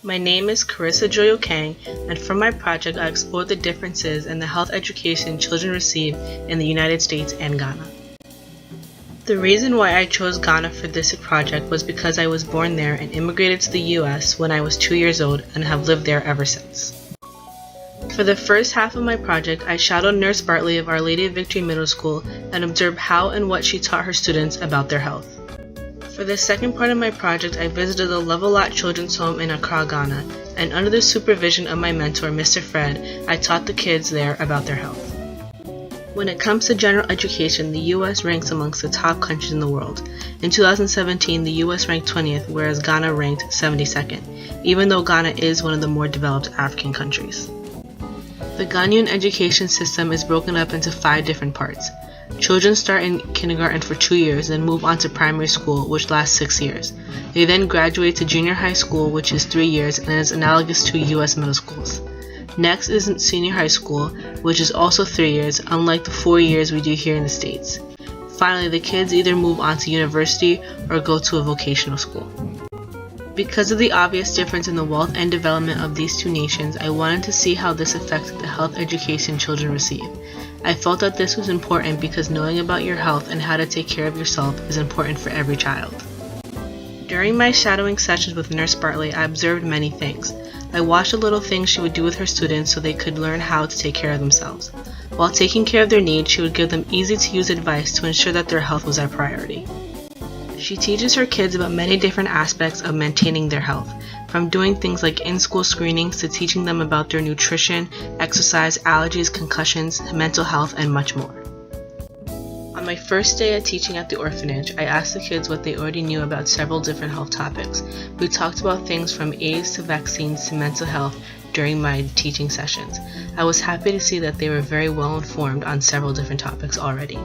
My name is Carissa Joyo Kang, and for my project I explored the differences in the health education children receive in the United States and Ghana. The reason why I chose Ghana for this project was because I was born there and immigrated to the US when I was 2 years old and have lived there ever since. For the first half of my project, I shadowed Nurse Bartley of Our Lady of Victory Middle School and observed how and what she taught her students about their health. For the second part of my project, I visited the Levelat Children's Home in Accra, Ghana, and under the supervision of my mentor, Mr. Fred, I taught the kids there about their health. When it comes to general education, the US ranks amongst the top countries in the world. In 2017, the US ranked 20th, whereas Ghana ranked 72nd, even though Ghana is one of the more developed African countries. The Ghanaian education system is broken up into 5 different parts. Children start in kindergarten for 2 years, then move on to primary school, which lasts 6 years. They then graduate to junior high school, which is 3 years and is analogous to US middle schools. Next is senior high school, which is also 3 years, unlike the 4 years we do here in the States. Finally, the kids either move on to university or go to a vocational school. Because of the obvious difference in the wealth and development of these two nations, I wanted to see how this affected the health education children receive. I felt that this was important because knowing about your health and how to take care of yourself is important for every child. During my shadowing sessions with Nurse Bartley, I observed many things. I watched the little things she would do with her students so they could learn how to take care of themselves. While taking care of their needs, she would give them easy-to-use advice to ensure that their health was a priority. She teaches her kids about many different aspects of maintaining their health, from doing things like in-school screenings to teaching them about their nutrition, exercise, allergies, concussions, mental health, and much more. On my first day of teaching at the orphanage, I asked the kids what they already knew about several different health topics. We talked about things from AIDS to vaccines to mental health during my teaching sessions. I was happy to see that they were very well informed on several different topics already.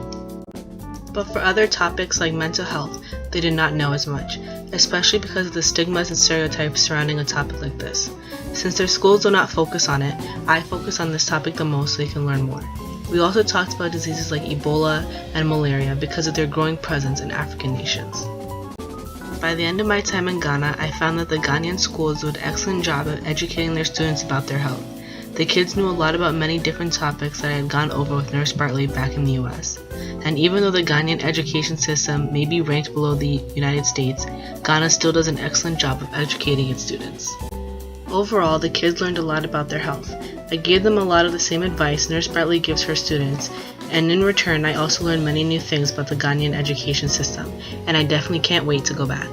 But for other topics like mental health, they did not know as much, especially because of the stigmas and stereotypes surrounding a topic like this. Since their schools do not focus on it, I focus on this topic the most so they can learn more. We also talked about diseases like Ebola and malaria because of their growing presence in African nations. By the end of my time in Ghana, I found that the Ghanaian schools do an excellent job of educating their students about their health. The kids knew a lot about many different topics that I had gone over with Nurse Bartley back in the US. And even though the Ghanaian education system may be ranked below the United States, Ghana still does an excellent job of educating its students. Overall, the kids learned a lot about their health. I gave them a lot of the same advice Nurse Bartley gives her students, and in return I also learned many new things about the Ghanaian education system, and I definitely can't wait to go back.